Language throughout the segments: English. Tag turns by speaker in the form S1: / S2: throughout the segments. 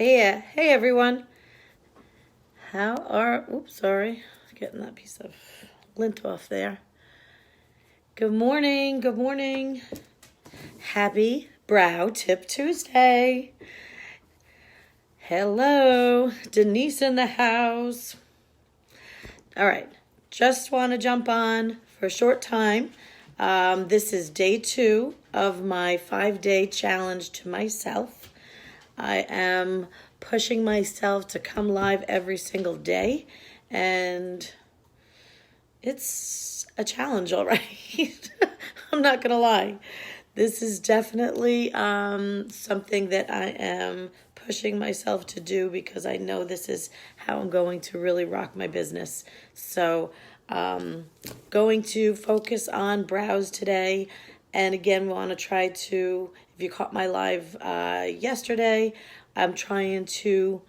S1: Hey everyone. Oops, sorry. Getting that piece of lint off there. Good morning. Good morning. Happy Brow Tip Tuesday. Hello. Denise in the house. All right. Just want to jump on for a short time. This is day 2 of my 5-day challenge to myself. I am pushing myself to come live every single day, and it's a challenge, all right. I'm not gonna lie. This is definitely something that I am pushing myself to do because I know this is how I'm going to really rock my business. So going to focus on brows today, and again want to try to, if you caught my live yesterday, I'm trying to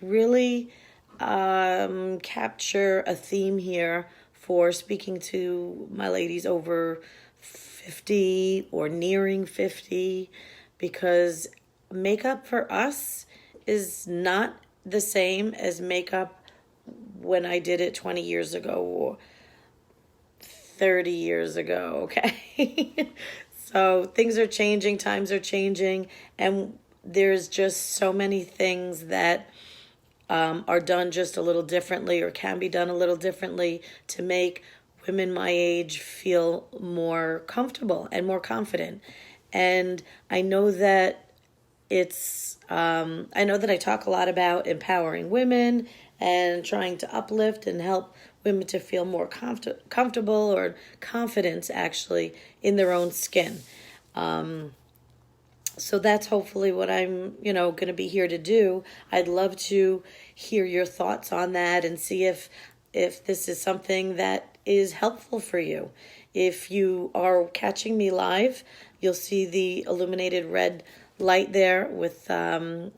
S1: really capture a theme here for speaking to my ladies over 50 or nearing 50, because makeup for us is not the same as makeup when I did it 20 years ago or 30 years ago, okay? So things are changing, times are changing, and there's just so many things that are done just a little differently or can be done a little differently to make women my age feel more comfortable and more confident. And I know that I know that I talk a lot about empowering women and trying to uplift and help women to feel more comfortable or confidence actually in their own skin. So that's hopefully what I'm, going to be here to do. I'd love to hear your thoughts on that and see if this is something that is helpful for you. If you are catching me live, you'll see the illuminated red light there with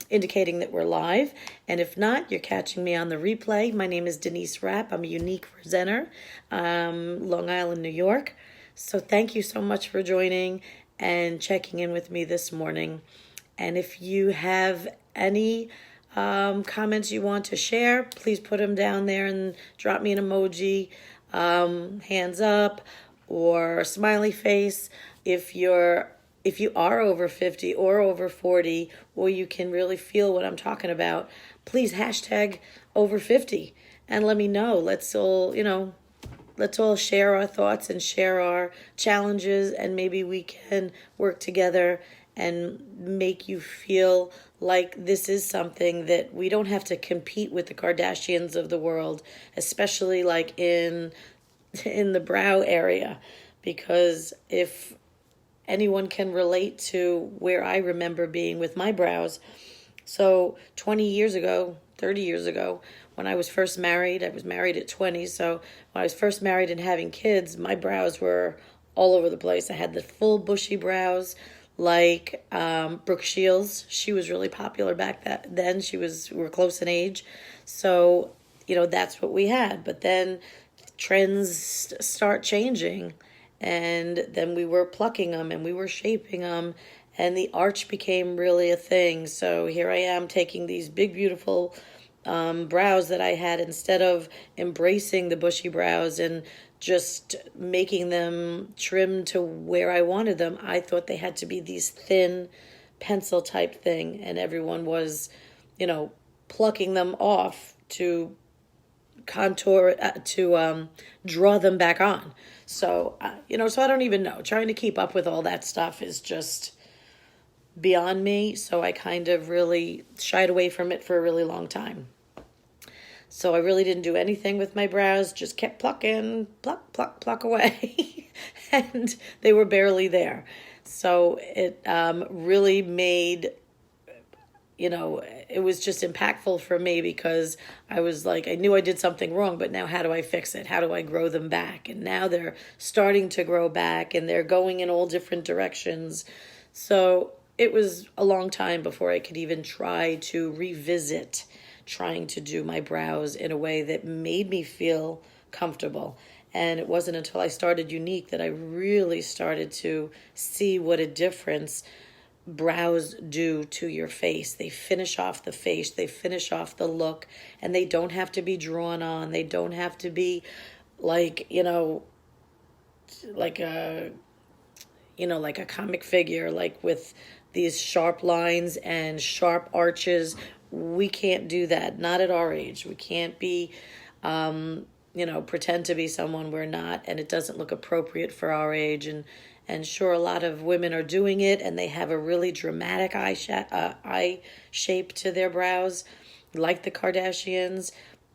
S1: indicating that we're live. And if not, you're catching me on the replay. My name is Denise Rapp. I'm a Younique presenter, Long Island, New York. So thank you so much for joining and checking in with me this morning. And if you have any comments you want to share, please put them down there and drop me an emoji, hands up or smiley face. If you are over 50 or over 40, or you can really feel what I'm talking about, please hashtag over 50 and let me know. Let's all share our thoughts and share our challenges, and maybe we can work together and make you feel like this is something that we don't have to compete with the Kardashians of the world, especially like in the brow area, because if anyone can relate to where I remember being with my brows. So 20 years ago, 30 years ago, when I was first married, I was married at 20. So when I was first married and having kids, my brows were all over the place. I had the full bushy brows like Brooke Shields. She was really popular back then. We were close in age. So, that's what we had. But then trends start changing. And then we were plucking them and we were shaping them, and the arch became really a thing. So here I am taking these big, beautiful brows that I had, instead of embracing the bushy brows and just making them trim to where I wanted them. I thought they had to be these thin pencil type thing, and everyone was, plucking them off to contour, to draw them back on. So, so I don't even know. Trying to keep up with all that stuff is just beyond me. So I kind of really shied away from it for a really long time. So I really didn't do anything with my brows, just kept plucking, pluck, pluck, pluck away. And they were barely there. So it really made, it was just impactful for me, because I was like, I knew I did something wrong, but now how do I fix it? How do I grow them back? And now they're starting to grow back and they're going in all different directions. So it was a long time before I could even try to revisit trying to do my brows in a way that made me feel comfortable. And it wasn't until I started Younique that I really started to see what a difference brows do to your face. They finish off the face, they finish off the look, and they don't have to be drawn on. They don't have to be like, like a like a comic figure, like with these sharp lines and sharp arches. We can't do that. Not at our age. We can't be, pretend to be someone we're not, and it doesn't look appropriate for our age. And sure, a lot of women are doing it, and they have a really dramatic eye shape to their brows, like the Kardashians.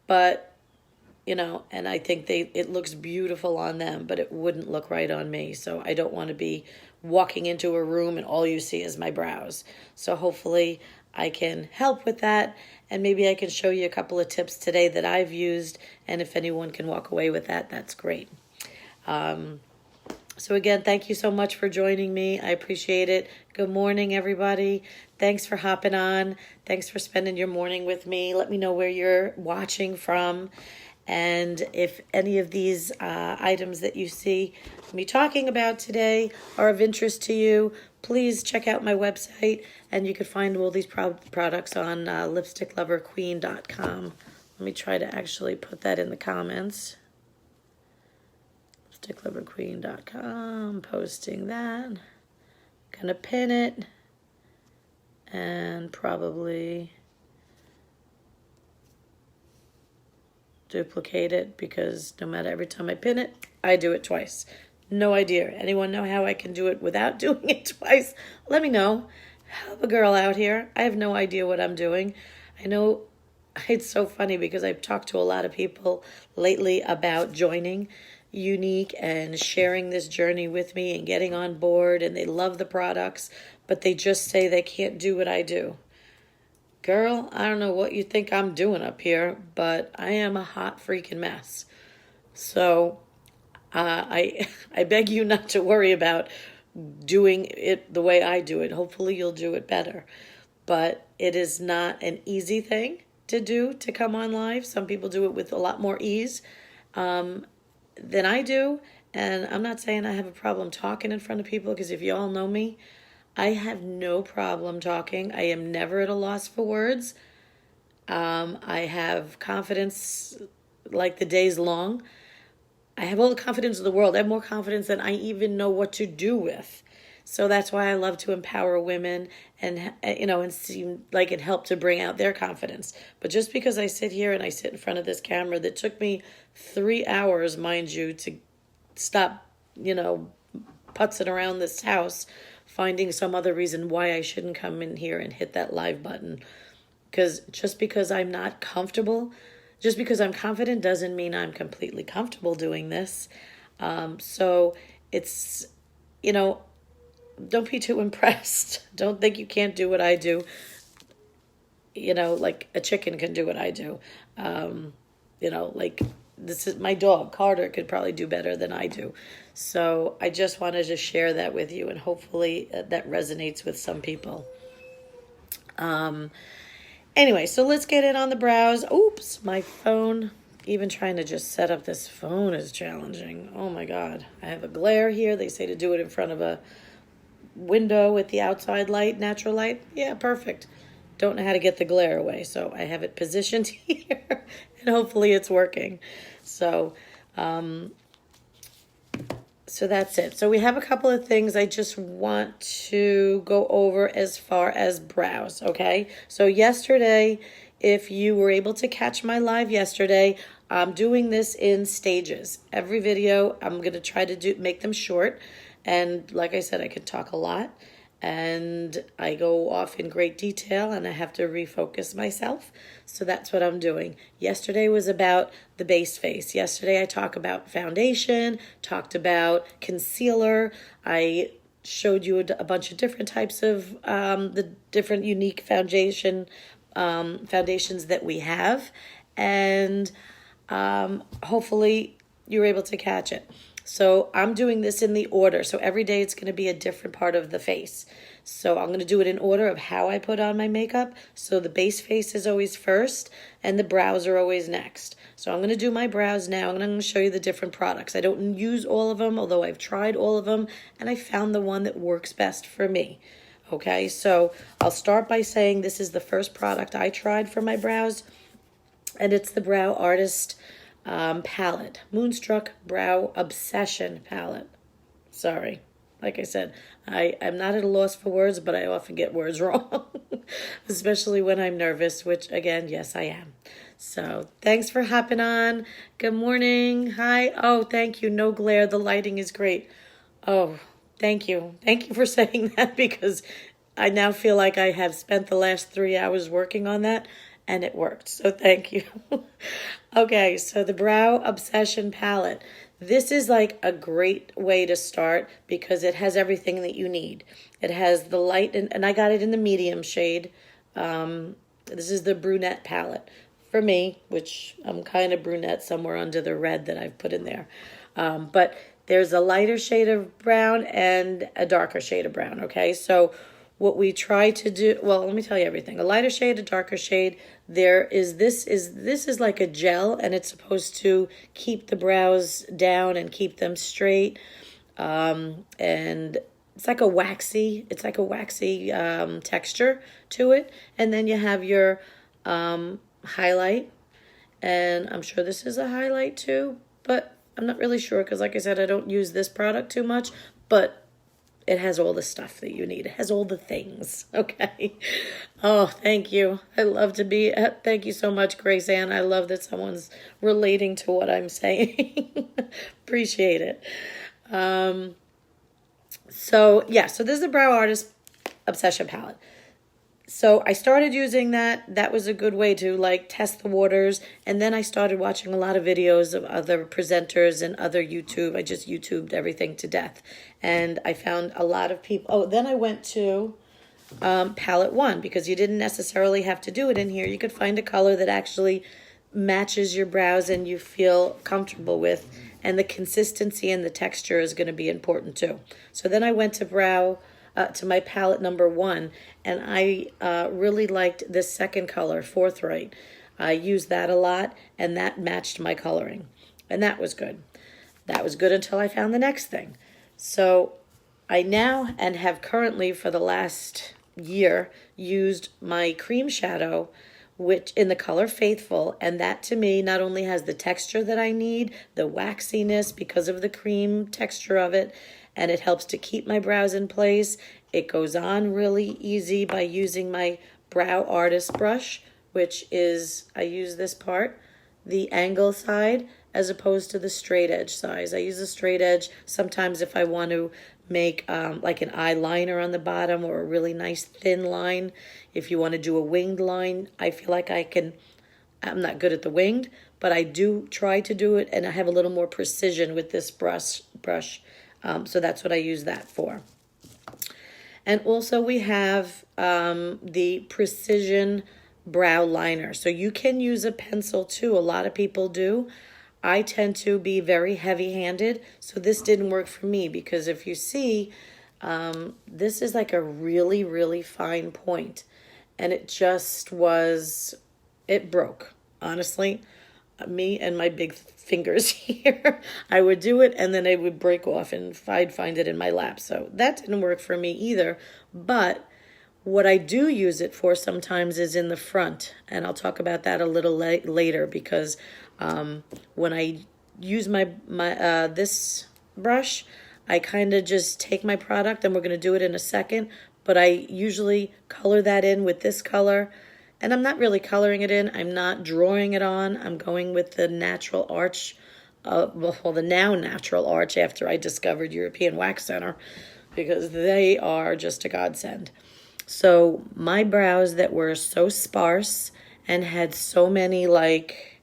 S1: But and I think it looks beautiful on them, but it wouldn't look right on me. So I don't want to be walking into a room and all you see is my brows. So hopefully I can help with that, and maybe I can show you a couple of tips today that I've used, and if anyone can walk away with that, that's great. So again, thank you so much for joining me. I appreciate it. Good morning, everybody. Thanks for hopping on. Thanks for spending your morning with me. Let me know where you're watching from. And if any of these items that you see me talking about today are of interest to you, please check out my website, and you can find all these products on lipstickloverqueen.com. Let me try to actually put that in the comments. lipstickloverqueen.com, posting that. Gonna pin it and probably duplicate it, because no matter, every time I pin it, I do it twice. No idea. Anyone know how I can do it without doing it twice? Let me know. Help a girl out here. I have no idea what I'm doing. I know it's so funny because I've talked to a lot of people lately about joining Younique and sharing this journey with me and getting on board, and they love the products, but they just say they can't do what I do. Girl, I don't know what you think I'm doing up here, but I am a hot freaking mess. So I beg you not to worry about doing it the way I do it. Hopefully you'll do it better. But it is not an easy thing to do, to come on live. Some people do it with a lot more ease than I do. And I'm not saying I have a problem talking in front of people, because if you all know me, I have no problem talking. I am never at a loss for words. I have confidence like the day's long. I have all the confidence in the world. I have more confidence than I even know what to do with. So that's why I love to empower women and seem like it helped to bring out their confidence. But just because I sit here and I sit in front of this camera that took me 3 hours, mind you, to stop, putzing around this house, finding some other reason why I shouldn't come in here and hit that live button. Because just because I'm not comfortable, just because I'm confident doesn't mean I'm completely comfortable doing this. So it's, don't be too impressed. Don't think you can't do what I do. Like a chicken can do what I do. Like this is my dog, Carter, could probably do better than I do. So I just wanted to share that with you, and hopefully that resonates with some people. Anyway, so let's get in on the brows. Oops, my phone. Even trying to just set up this phone is challenging. Oh my God. I have a glare here. They say to do it in front of a window with the outside light, natural light. Yeah, perfect. Don't know how to get the glare away, so I have it positioned here, and hopefully it's working. So that's it. So we have a couple of things I just want to go over as far as brows, okay? So yesterday, if you were able to catch my live yesterday, I'm doing this in stages. Every video, I'm going to try to make them short. And like I said, I could talk a lot, and I go off in great detail, and I have to refocus myself. So that's what I'm doing. Yesterday was about the base face. Yesterday I talked about foundation, talked about concealer. I showed you a bunch of different types of the different Younique foundations that we have. And hopefully you're able to catch it. So I'm doing this in the order. So every day it's going to be a different part of the face. So I'm going to do it in order of how I put on my makeup. So the base face is always first, and the brows are always next. So I'm going to do my brows now, and I'm going to show you the different products. I don't use all of them, although I've tried all of them, and I found the one that works best for me. Okay, so I'll start by saying this is the first product I tried for my brows, and it's the Brow Artist palette, Moonstruck Brow Obsession palette. Sorry. Like I said, I'm not at a loss for words, but I often get words wrong, especially when I'm nervous, which, again, yes, I am. So thanks for hopping on. Good morning. Hi. Oh, thank you. No glare. The lighting is great. Oh, thank you. Thank you for saying that, because I now feel like I have spent the last 3 hours working on that, and it worked. So thank you. Okay, so the Brow Obsession palette. This is like a great way to start because it has everything that you need. It has the light, and I got it in the medium shade. This is the brunette palette for me, which I'm kind of brunette somewhere under the red that I've put in there. But there's a lighter shade of brown and a darker shade of brown, okay? So what we try to do, well, let me tell you everything. A lighter shade, a darker shade. This is like a gel, and it's supposed to keep the brows down and keep them straight. And it's like a waxy texture to it. And then you have your highlight, and I'm sure this is a highlight too, but I'm not really sure because, like I said, I don't use this product too much, but it has all the stuff that you need. It has all the things. Okay. Oh, thank you. I love to be. Thank you so much, Grace Ann. I love that someone's relating to what I'm saying. Appreciate it. So this is the Brow Artist Obsession palette. So I started using that. That was a good way to like test the waters. And then I started watching a lot of videos of other presenters and other YouTube. I just YouTubed everything to death. And I found a lot of people. Oh, then I went to palette one, because you didn't necessarily have to do it in here. You could find a color that actually matches your brows and you feel comfortable with. And the consistency and the texture is going to be important too. So then I went to my palette number one, and I really liked this second color, Forthright. I used that a lot, and that matched my coloring, and that was good. That was good until I found the next thing. So I now, and have currently for the last year, used my cream shadow, which in the color Faithful, and that to me not only has the texture that I need, the waxiness because of the cream texture of it, and it helps to keep my brows in place. It goes on really easy by using my Brow Artist brush, which is, I use this part, the angle side, as opposed to the straight edge size. I use a straight edge sometimes if I want to make like an eyeliner on the bottom, or a really nice thin line. If you want to do a winged line, I feel like I'm not good at the winged, but I do try to do it, and I have a little more precision with this brush. So that's what I use that for. And also we have the Precision Brow Liner. So you can use a pencil too. A lot of people do. I tend to be very heavy-handed, so this didn't work for me, because if you see, this is like a really, really fine point. And it broke, honestly. Me and my big fingers here. I would do it and then it would break off and I'd find it in my lap. So that didn't work for me either. But what I do use it for sometimes is in the front. And I'll talk about that a little later, because when I use my this brush, I kind of just take my product, and we're going to do it in a second, but I usually color that in with this color. And I'm not really coloring it in. I'm not drawing it on. I'm going with the natural arch, the now natural arch, after I discovered European Wax Center, because they are just a godsend. So my brows that were so sparse and had so many like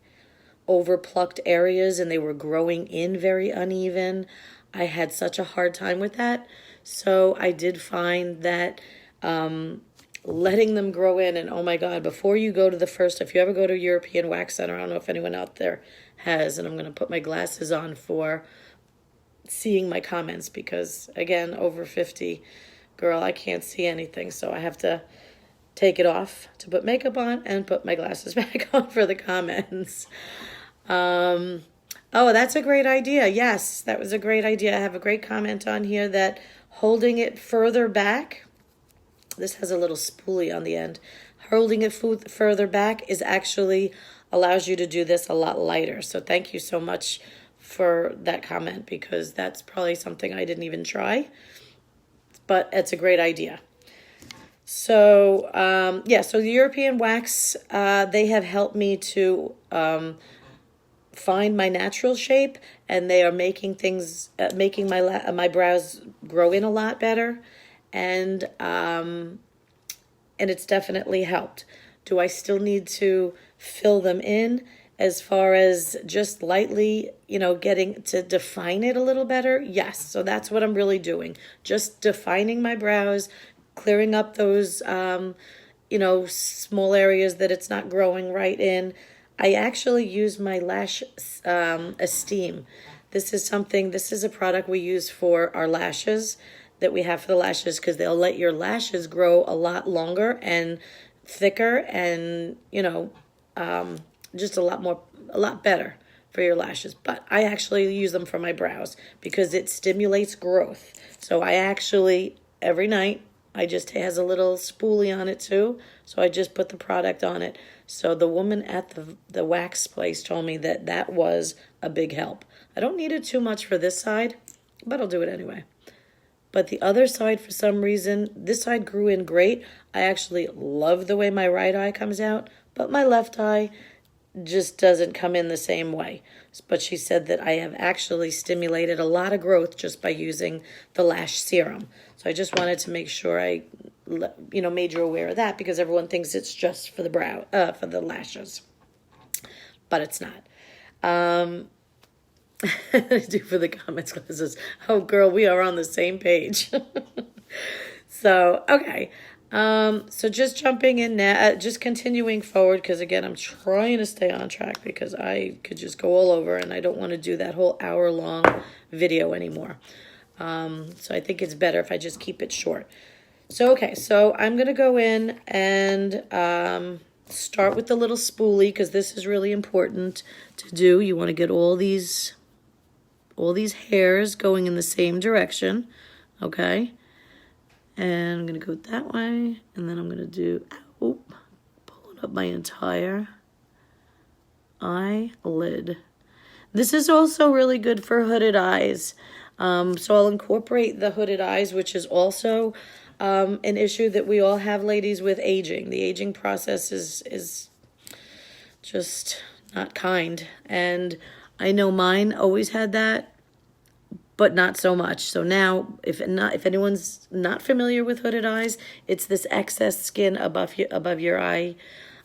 S1: overplucked areas, and they were growing in very uneven, I had such a hard time with that. So I did find that letting them grow in, and oh my God, before you go to if you ever go to European Wax Center, I don't know if anyone out there has, and I'm going to put my glasses on for seeing my comments, because again, over 50, girl, I can't see anything, so I have to take it off to put makeup on and put my glasses back on for the comments. Oh, that's a great idea. Yes, that was a great idea. I have a great comment on here that holding it further back this has a little spoolie on the end. Holding it further back is actually allows you to do this a lot lighter. So thank you so much for that comment, because that's probably something I didn't even try, but it's a great idea. So, yeah, so the European wax, they have helped me to find my natural shape, and they are making things, making my brows grow in a lot better, and it's definitely helped. Do I still need to fill them in as far as just lightly, getting to define it a little better? Yes, so that's what I'm really doing. Just defining my brows, clearing up those, small areas that it's not growing right in. I actually use my Lash Esteem. This is a product we use for our lashes, that we have for the lashes, because they'll let your lashes grow a lot longer and thicker, and, just a lot better for your lashes. But I actually use them for my brows because it stimulates growth. So I actually, every night, it has a little spoolie on it too. So I just put the product on it. So the woman at the wax place told me that was a big help. I don't need it too much for this side, but I'll do it anyway. But the other side, for some reason, this side grew in great. I actually love the way my right eye comes out, but my left eye just doesn't come in the same way. But she said that I have actually stimulated a lot of growth just by using the lash serum. So I just wanted to make sure I, made you aware of that, because everyone thinks it's just for the for the lashes, but it's not. I do for the comments classes. Oh, girl, we are on the same page. So, okay. So just jumping in now, just continuing forward, because again, I'm trying to stay on track, because I could just go all over, and I don't want to do that whole hour-long video anymore. So I think it's better if I just keep it short. So, okay, so I'm going to go in and start with the little spoolie, because this is really important to do. You want to get all these hairs going in the same direction, okay? And I'm going to go that way, and then I'm going to do, pulling up my entire eyelid. This is also really good for hooded eyes. So I'll incorporate the hooded eyes, which is also an issue that we all have, ladies, with aging. The aging process is just not kind. And I know mine always had that, but not so much. So now, if anyone's not familiar with hooded eyes, it's this excess skin above your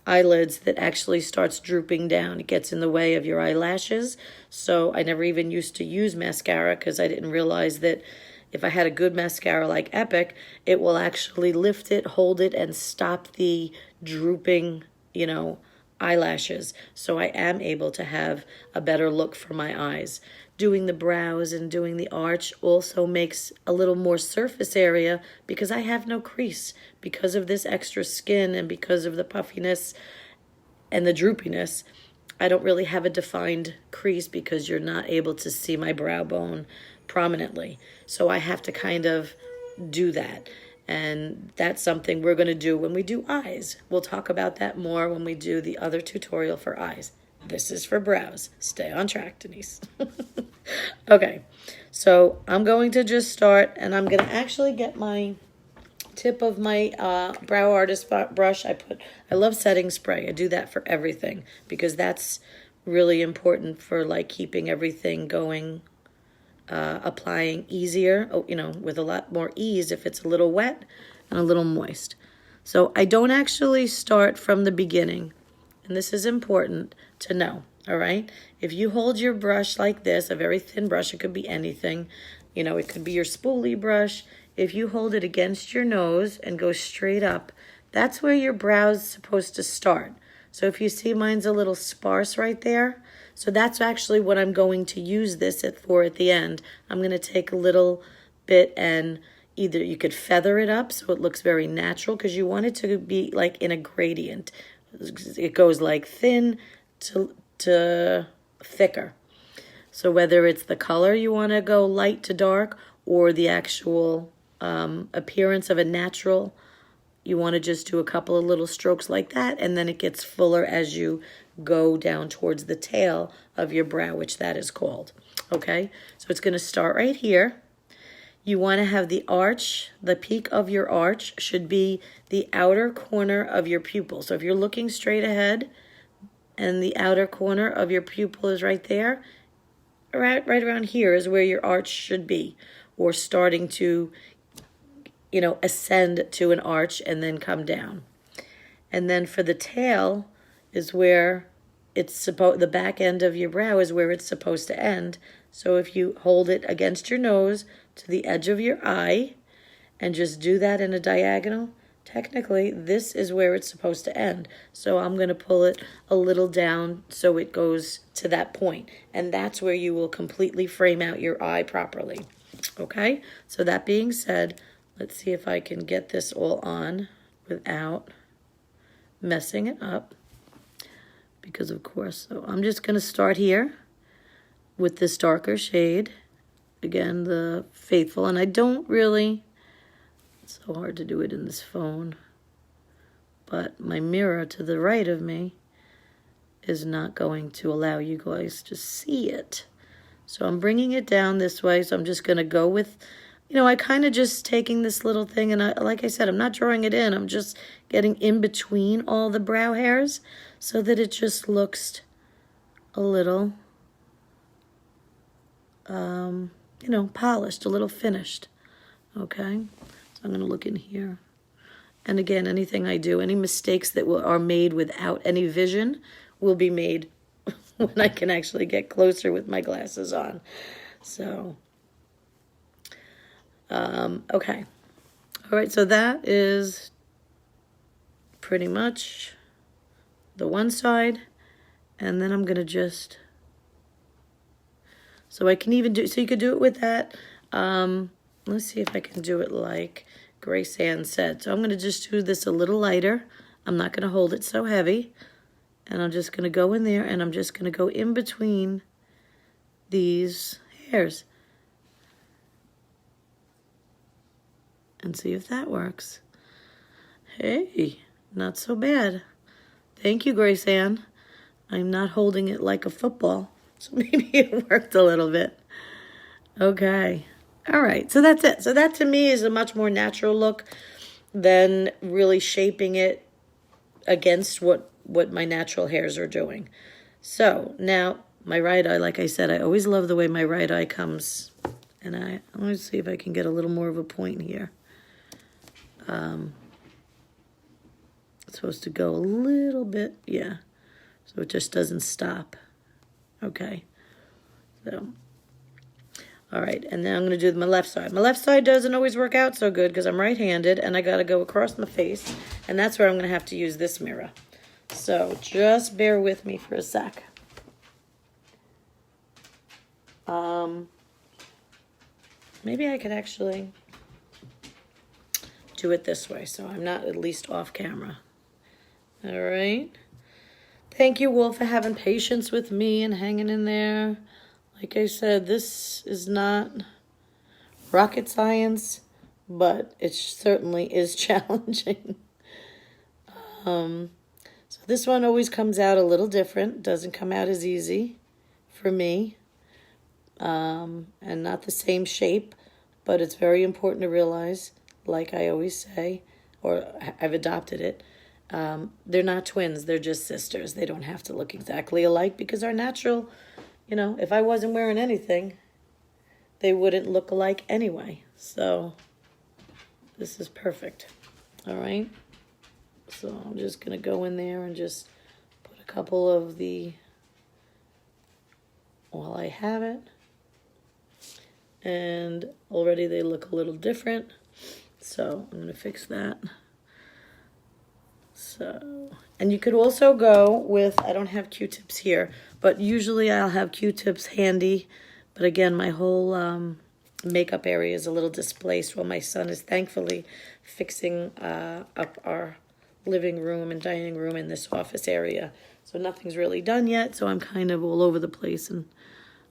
S1: eyelids that actually starts drooping down. It gets in the way of your eyelashes. So I never even used to use mascara, because I didn't realize that if I had a good mascara like Epic, it will actually lift it, hold it, and stop the drooping, eyelashes. So I am able to have a better look for my eyes. Doing the brows and doing the arch also makes a little more surface area, because I have no crease because of this extra skin, and because of the puffiness and the droopiness. I don't really have a defined crease, because you're not able to see my brow bone prominently. So I have to kind of do that. And that's something we're going to do when we do eyes. We'll talk about that more when we do the other tutorial for eyes. This is for brows. Stay on track, Denise. Okay, so I'm going to just start, and I'm going to actually get my tip of my brow artist brush. I love setting spray. I do that for everything, because that's really important for keeping everything going, applying easier, with a lot more ease if it's a little wet and a little moist. So I don't actually start from the beginning, and this is important to know, all right? If you hold your brush like this, a very thin brush, it could be anything, it could be your spoolie brush. If you hold it against your nose and go straight up, that's where your brow's supposed to start. So if you see, mine's a little sparse right there. So that's actually what I'm going to use this for at the end. I'm going to take a little bit, and either you could feather it up so it looks very natural, because you want it to be like in a gradient. It goes like thin to thicker. So whether it's the color you want to go light to dark, or the actual appearance of a natural you want to just do a couple of little strokes like that, and then it gets fuller as you go down towards the tail of your brow, which that is called. Okay, so it's going to start right here. You want to have the arch, the peak of your arch should be the outer corner of your pupil. So if you're looking straight ahead and the outer corner of your pupil is right there, right around here is where your arch should be, or starting to, ascend to an arch and then come down. And then for the tail is where the back end of your brow is where it's supposed to end. So if you hold it against your nose to the edge of your eye and just do that in a diagonal, technically this is where it's supposed to end. So I'm going to pull it a little down so it goes to that point. And that's where you will completely frame out your eye properly. Okay, so that being said, let's see if I can get this all on without messing it up. Because of course, so I'm just going to start here with this darker shade. Again, the Faithful, and I don't really, it's so hard to do it in this phone, but my mirror to the right of me is not going to allow you guys to see it. So I'm bringing it down this way, so I'm just going to go with, I kind of just taking this little thing, and like I said, I'm not drawing it in, I'm just getting in between all the brow hairs so that it just looks a little, polished, a little finished. Okay, so I'm going to look in here. And again, anything I do, any mistakes that are made without any vision will be made when I can actually get closer with my glasses on. So, okay. All right, so that is pretty much the one side. And then I'm going to just, so I can even do, so you could do it with that. Let's see if I can do it like Grace Ann said. So I'm going to just do this a little lighter. I'm not going to hold it so heavy. And I'm just going to go in there, and I'm just going to go in between these hairs. And see if that works. Hey, not so bad. Thank you, Grace Ann. I'm not holding it like a football, so maybe it worked a little bit. Okay. All right, so that's it. So that to me is a much more natural look than really shaping it against what my natural hairs are doing. So now my right eye, like I said, I always love the way my right eye comes. And I want to see if I can get a little more of a point here. It's supposed to go a little bit, yeah. So it just doesn't stop. Okay. So, all right. And now I'm going to do my left side. My left side doesn't always work out so good because I'm right-handed and I got to go across my face. And that's where I'm going to have to use this mirror. So just bear with me for a sec. Maybe I could actually do it this way so I'm not at least off camera. All right. Thank you all for having patience with me and hanging in there. Like I said, this is not rocket science, but it certainly is challenging. So this one always comes out a little different. Doesn't come out as easy for me. And not the same shape, but it's very important to realize, like I always say, or I've adopted it, they're not twins, they're just sisters. They don't have to look exactly alike because our natural, if I wasn't wearing anything, they wouldn't look alike anyway. So this is perfect. All right. So I'm just going to go in there and just put a couple of while I have it. And already they look a little different. So I'm going to fix that. So, and you could also go with, I don't have Q-tips here, but usually I'll have Q-tips handy. But again, my whole makeup area is a little displaced while my son is thankfully fixing up our living room and dining room in this office area. So nothing's really done yet, so I'm kind of all over the place, and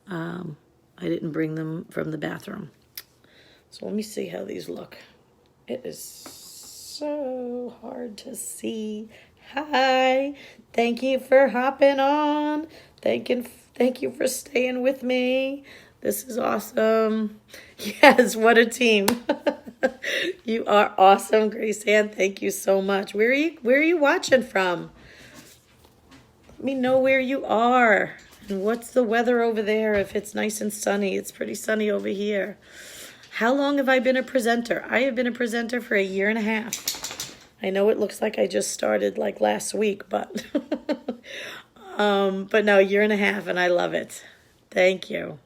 S1: I didn't bring them from the bathroom. So let me see how these look. It is so hard to see. Hi. Thank you for hopping on. Thank you for staying with me. This is awesome. Yes, what a team. You are awesome, Grace Ann. Thank you so much. Where are you watching from? Let me know where you are. And what's the weather over there if it's nice and sunny? It's pretty sunny over here. How long have I been a presenter? I have been a presenter for 1.5 years. I know it looks like I just started like last week, but but no, 1.5 years, and I love it. Thank you.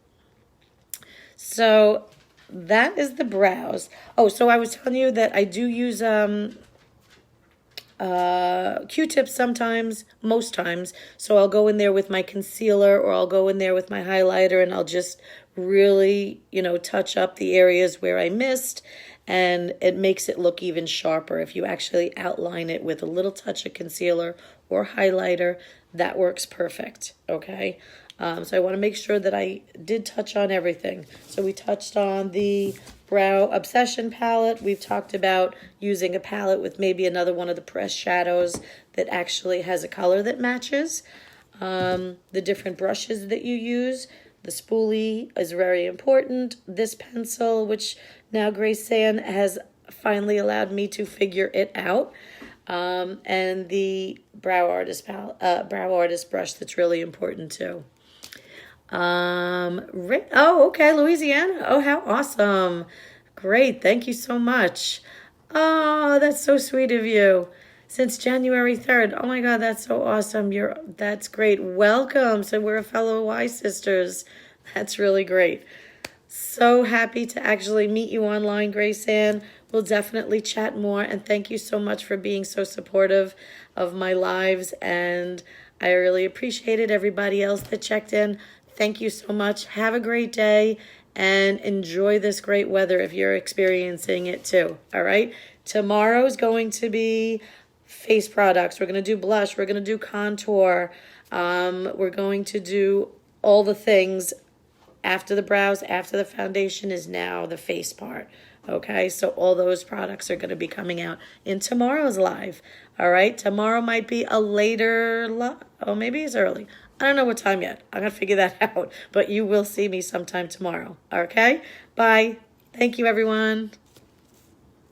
S1: So that is the brows. Oh, so I was telling you that I do use Q-tips sometimes, most times. So I'll go in there with my concealer, or I'll go in there with my highlighter, and I'll just really, touch up the areas where I missed, and it makes it look even sharper if you actually outline it with a little touch of concealer or highlighter. That works perfect, okay? So I want to make sure that I did touch on everything. So we touched on the Brow Obsession palette. We've talked about using a palette with maybe another one of the pressed shadows that actually has a color that matches. The different brushes that you use. The spoolie is very important. This pencil, which now Grace Ann has finally allowed me to figure it out. And the brow artist brush that's really important too. Oh, okay, Louisiana. Oh, how awesome. Great. Thank you so much. Oh, that's so sweet of you. Since January 3rd. Oh my God, that's so awesome. That's great. Welcome. So we're a fellow Y sisters. That's really great. So happy to actually meet you online, Grace Ann. We'll definitely chat more, and thank you so much for being so supportive of my lives, and I really appreciate it. Everybody else that checked in, thank you so much. Have a great day and enjoy this great weather if you're experiencing it too. All right. Tomorrow's going to be face products. We're going to do blush. We're going to do contour. We're going to do all the things. After the brows, after the foundation is now the face part. Okay, so all those products are going to be coming out in tomorrow's live. All right, tomorrow might be a later oh, maybe it's early. I don't know what time yet. I'm going to figure that out. But you will see me sometime tomorrow. Okay, bye. Thank you, everyone.